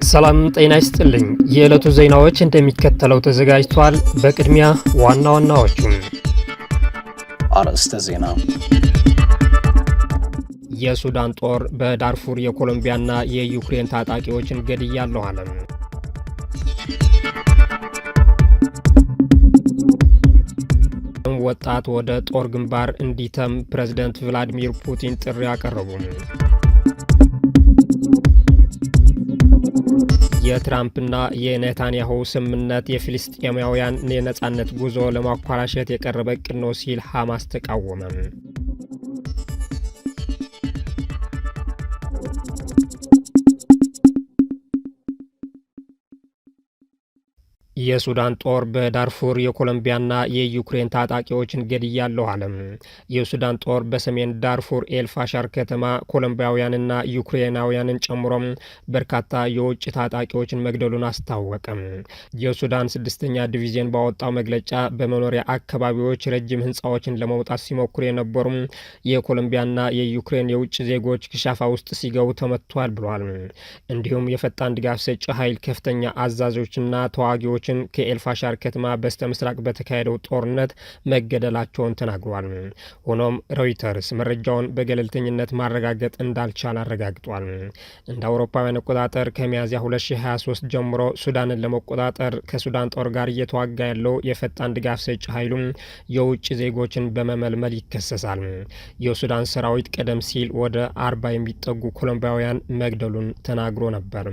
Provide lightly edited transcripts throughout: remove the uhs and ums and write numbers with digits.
ሰላም ጤና ይስጥልኝ። የዕለቱ ዜናዎች እንደሚከተለው ተዘጋጅቷል። በቅድሚያ ዋና ዋናዎቹ አርዕስተ ዜና። የሱዳን ጦር በዳርፉር የኮሎምቢያና የዩክሬን ታጣቂዎችን ገድያለሁ አለ። ወጣት ወደ ጦር ግንባር እንዲተም ፕሬዝዳንት ቭላዲሚር ፑቲን ጥሪ አቀረቡ። የትራምፕና የኔታንያሁ ስምምነት የፊልስጤማውያን የነጻነት ጉዞ ለማኳላሸት የቀረበ እቅድ ነው ሲል ሐማስ ተቃወመ። የሱዳን ጦር በዳርፉር የኮሎምቢያና የዩክሬን ታጣቂዎችን ገድያለሁ አለ። የሱዳን ጦር በሰሜን ዳርፉር ኤልፋሻር ከተማ ኮሎምቢያውያንና ዩክሬናውያንን ጨምሮ በርካታ የውጭ ታጣቂዎችን መግደሉን አስታወቀ። የሱዳን 6ኛ ዲቪዥን ባወጣው መግለጫ በመኖሪያ አካባቢዎች ረጅም ህንፃዎችን ለመውጣት ሲሞክሩ የነበሩ የኮሎምቢያና የዩክሬን የውጭ ዜጎች ክሻፋ ውስጥ ሲገቡ ተመቷል ብሏል። እንዲሁም የፈጣን ድጋፍ ሰጪ ኃይል ከፍተኛ አዛዦችና ተዋጊዎች ከኤልፋሻር ከተማ በስተ ምስራቅ በተካሄደው ጦርነት መገደላቸውን ተናግሯል። ሆኖም ሮይተርስ መረጃውን በገለልተኝነት ማረጋገጥ እንዳልቻለ አረጋግጧል። እንደ አውሮፓውያን አቆጣጠር ከሚያዝያ 2023 ጀምሮ ሱዳንን ለመቆጣጠር ከሱዳን ጦር ጋር እየተዋጋ ያለው የፈጣን ድጋፍ ሰጪ ኃይሉ የውጭ ዜጎችን በመመልመል ይከሰሳል። የሱዳን ሰራዊት ቀደም ሲል ወደ 40 የሚጠጉ ኮሎምቢያውያን መግደሉን ተናግሮ ነበር።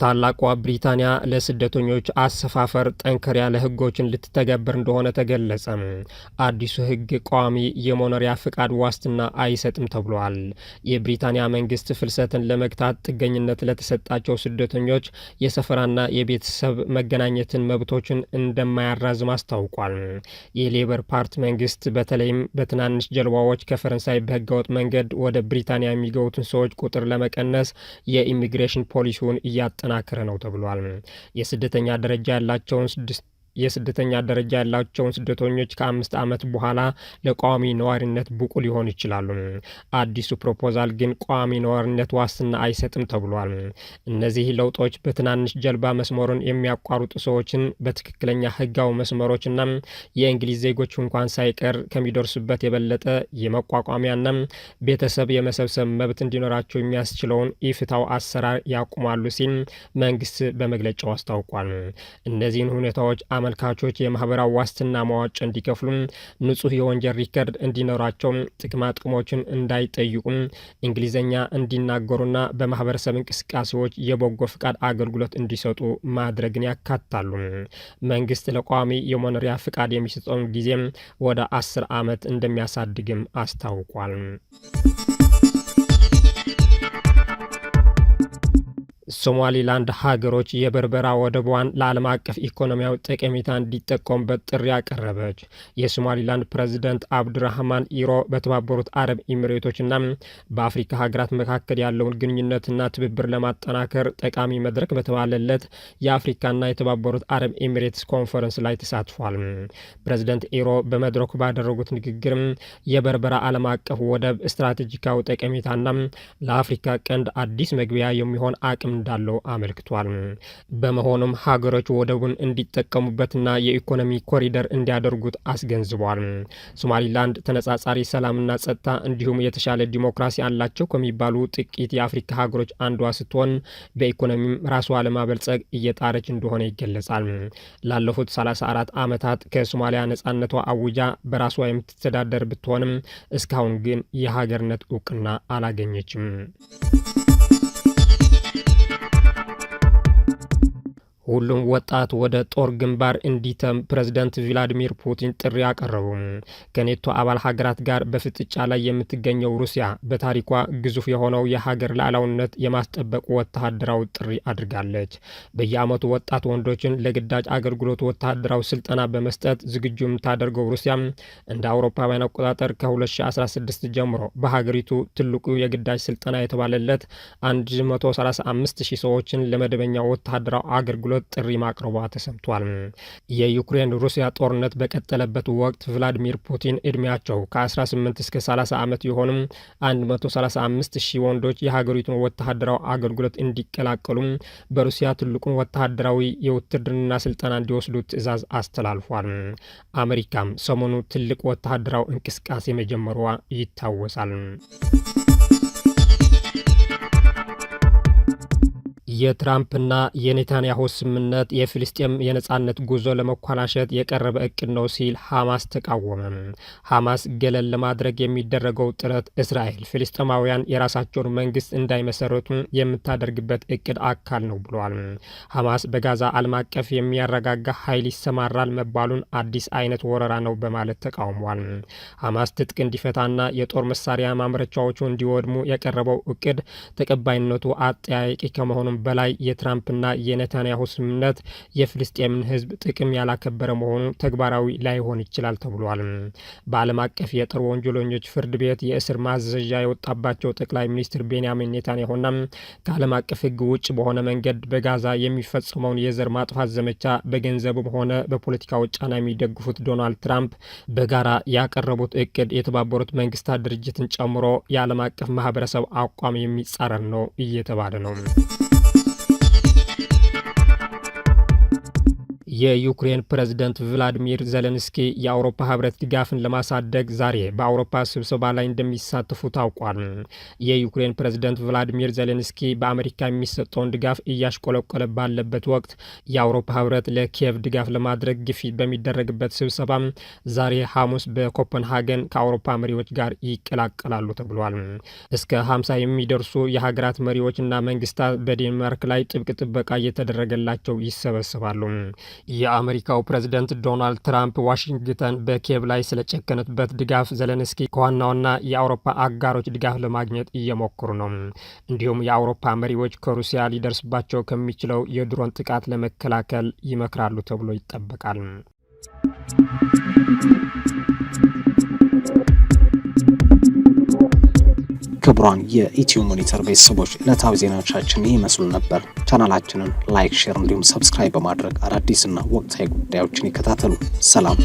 ታላቋ ብሪታንያ ለስደተኞች አሰፋፈር ጠንከር ያለ ህጎችን ልትተገብር እንደሆነ ተገለጸ። አዲሱ ህግ ቋሚ የመኖሪያ ፍቃድ ዋስትና አይሰጥም ተብሏል። የብሪታንያ መንግስት ፍልሰትን ለመግታት ጥገኝነት ለተሰጣቸው ስደተኞች የሰፈራና የቤተሰብ መገናኘትን መብቶችን እንደማያራዝም አስታውቋል። የሌበር ፓርቲ መንግስት በተለይም በትናንሽ ጀልባዎች ከፈረንሳይ በህገወጥ መንገድ ወደ ብሪታንያ የሚገቡትን ሰዎች ቁጥር ለመቀነስ የኢሚግሬሽን ፖሊሲውን እያጠናከረ ነው ተብሏል። የስደተኛ ደረጃ ያላቸውን ስደተኞች ከ5 ዓመት በኋላ ለቋሚ ነዋሪነት ብቁ ሊሆኑ ይችላሉ። አዲሱ ፕሮፖዛል ግን ቋሚ ነዋሪነት ዋስትና አይሰጥም ተብሏል። እነዚህ ለውጦች በትናንሽ ጀልባ መስመሩን የሚያቋርጡ ሰዎችን በትክክለኛ ህጋዊ መስመሮችና የእንግሊዝ ዜጎች እንኳን ሳይቀር ከሚደርሱበት የበለጠ የመቋቋሚያና ቤተሰብ የመሰብሰብ መብት እንዲኖራቸው የሚያስችለውን ኢፍትሐዊ አሰራር ያቁማሉ ሲል መንግስት በመግለጫው አስታውቋል። እነዚህን ሁኔታዎች አመልካቾች የማህበራዊ ዋስትና መዋጮ እንዲከፍሉ፣ ንጹህ የወንጀል ሪከርድ እንዲኖራቸው፣ ጥቅማ ጥቅሞችን እንዳይጠይቁ፣ እንግሊዝኛ እንዲናገሩና በማህበረሰብ እንቅስቃሴዎች የበጎ ፍቃድ አገልግሎት እንዲሰጡ ማድረግን ያካትታሉ። መንግስት ለቋሚ የመኖሪያ ፍቃድ የሚሰጠውን ጊዜ ወደ 10 ዓመት እንደሚያሳድግም አስታውቋል። ሶማሊላንድ ሀገሮች የበርበራ ወደቧን ለዓለም አቀፍ ኢኮኖሚያዊ ጠቀሜታ እንዲጠቀሙበት ጥሪ አቀረበች። የሶማሊላንድ ፕሬዚደንት አብዱራህማን ኢሮ በተባበሩት አረብ ኤሚሬቶችና በአፍሪካ ሀገራት መካከል ያለውን ግንኙነትና ትብብር ለማጠናከር ጠቃሚ መድረክ በተባለለት የአፍሪካና የተባበሩት አረብ ኤሚሬትስ ኮንፈረንስ ላይ ተሳትፏል። ፕሬዚደንት ኢሮ በመድረኩ ባደረጉት ንግግር የበርበራ ዓለም አቀፍ ወደብ ስትራቴጂካዊ ጠቀሜታና ለአፍሪካ ቀንድ አዲስ መግቢያ የሚሆን አቅም እንዳለው አመልክቷል። በመሆኑም ሀገሮች ወደቡን እንዲጠቀሙበትና የኢኮኖሚ ኮሪደር እንዲያደርጉት አስገንዝቧል። ሶማሊላንድ ተነጻጻሪ ሰላምና ጸጥታ እንዲሁም የተሻለ ዲሞክራሲ አላቸው ከሚባሉ ጥቂት የአፍሪካ ሀገሮች አንዷ ስትሆን በኢኮኖሚም ራሷ ለማበልጸግ እየጣረች እንደሆነ ይገለጻል። ላለፉት 34 ዓመታት ከሶማሊያ ነጻነቷ አውጃ በራሷ የምትተዳደር ብትሆንም እስካሁን ግን የሀገርነት እውቅና አላገኘችም። ሁሉም ወጣት ወደ ጦር ግንባር እንዲተም ፕሬዝዳንት ቭላዲሚር ፑቲን ጥሪ አቀረቡ። ከኔቶ አባል ሀገራት ጋር በፍጥጫ ላይ የምትገኘው ሩሲያ በታሪኳ ግዙፍ የሆነው የሀገር ሉዓላዊነት የማስጠበቅ ወታደራዊ ጥሪ አድርጋለች። በየዓመቱ ወጣት ወንዶችን ለግዳጅ አገልግሎት ወታደራዊ ስልጠና በመስጠት ዝግጁ የምታደርገው ሩሲያ እንደ አውሮፓውያን አቆጣጠር ከ2016 ጀምሮ በሀገሪቱ ትልቁ የግዳጅ ስልጠና የተባለለት 135,000 ሰዎችን ለመደበኛ ወታደራዊ አገልግሎት እንዲያቋርጥ ጥሪ ማቅረቧ ተሰምቷል። የዩክሬን ሩሲያ ጦርነት በቀጠለበት ወቅት ቭላዲሚር ፑቲን እድሜያቸው ከ18 እስከ 30 ዓመት የሆኑ 135,000 ወንዶች የሀገሪቱን ወታደራዊ አገልግሎት እንዲቀላቀሉ በሩሲያ ትልቁን ወታደራዊ የውትድርና ስልጠና እንዲወስዱ ትዕዛዝ አስተላልፏል። አሜሪካም ሰሞኑ ትልቅ ወታደራዊ እንቅስቃሴ መጀመሯ ይታወሳል። የትራምፕና የኔታንያሁ ስምምነት የፍልስጤም የነጻነት ጉዞ ለመኮላሸት የቀረበ እቅድ ነው ሲል ሐማስ ተቃወመ። ሐማስ ገለል ለማድረግ የሚደረገው ጥረት እስራኤል ፍልስጤማውያን የራሳቸውን መንግስት እንዳይመሰረቱ የምታደርግበት እቅድ አካል ነው ብሏል። ሐማስ በጋዛ ዓለም አቀፍ የሚያረጋጋ ኃይል ይሰማራል መባሉን አዲስ አይነት ወረራ ነው በማለት ተቃውሟል። ሐማስ ትጥቅ እንዲፈታና የጦር መሳሪያ ማምረቻዎቹ እንዲወድሙ የቀረበው እቅድ ተቀባይነቱ አጠያያቂ ከመሆኑም በላይ የትራምፕና የኔታንያሁ ስምምነት የፍልስጤምን ህዝብ ጥቅም ያላከበረ መሆኑ ተግባራዊ ላይሆን ይችላል ተብሏል። በዓለም አቀፍ የጦር ወንጀለኞች ፍርድ ቤት የእስር ማዘዣ የወጣባቸው ጠቅላይ ሚኒስትር ቤንያሚን ኔታንያሁና ከዓለም አቀፍ ህግ ውጭ በሆነ መንገድ በጋዛ የሚፈጸመውን የዘር ማጥፋት ዘመቻ በገንዘብም ሆነ በፖለቲካዊ ጫና የሚደግፉት ዶናልድ ትራምፕ በጋራ ያቀረቡት እቅድ የተባበሩት መንግስታት ድርጅትን ጨምሮ የዓለም አቀፍ ማህበረሰብ አቋም የሚጻረር ነው እየተባለ ነው። የዩክሬን ፕሬዝዳንት ቭላዲሚር ዜሌንስኪ የአውሮፓ ህብረት ድጋፍን ለማሳደግ ዛሬ በአውሮፓ ስብሰባ ላይ እንደሚሳተፉ ታውቋል። የዩክሬን ፕሬዝዳንት ቭላዲሚር ዜሌንስኪ በአሜሪካ የሚሰጠውን ድጋፍ እያሽቆለቆለ ባለበት ወቅት የአውሮፓ ህብረት ለኪየቭ ድጋፍ ለማድረግ ግፊት በሚደረግበት ስብሰባ ዛሬ ሐሙስ በኮፐንሃገን ከአውሮፓ መሪዎች ጋር ይቀላቀላሉ ተብሏል። እስከ 50 የሚደርሱ የሀገራት መሪዎችና መንግስታት በዴንማርክ ላይ ጥብቅ ጥበቃ እየተደረገላቸው ይሰበሰባሉ። የአሜሪካው ፕሬዝዳንት ዶናልድ ትራምፕ ዋሽንግተን በኪየቭ ላይ ስለጨከነበት ድጋፍ ዜሌንስኪ ከዋናውና የአውሮፓ አጋሮች ድጋፍ ለማግኘት እየሞከሩ ነው። እንዲሁም የአውሮፓ መሪዎች ከሩሲያ ሊደርስባቸው ከሚችለው የድሮን ጥቃት ለመከላከል ይመክራሉ ተብሎ ይጠበቃል። ክቡራን የኢትዮ ሞኒተር ቤተሰቦች ዕለታዊ ዜናዎቻችን ይመስሉ ነበር። ቻናላችንን ላይክ፣ ሼር እንዲሁም ሰብስክራይብ በማድረግ አዳዲስና ወቅታዊ ጉዳዮችን ይከታተሉ። ሰላም።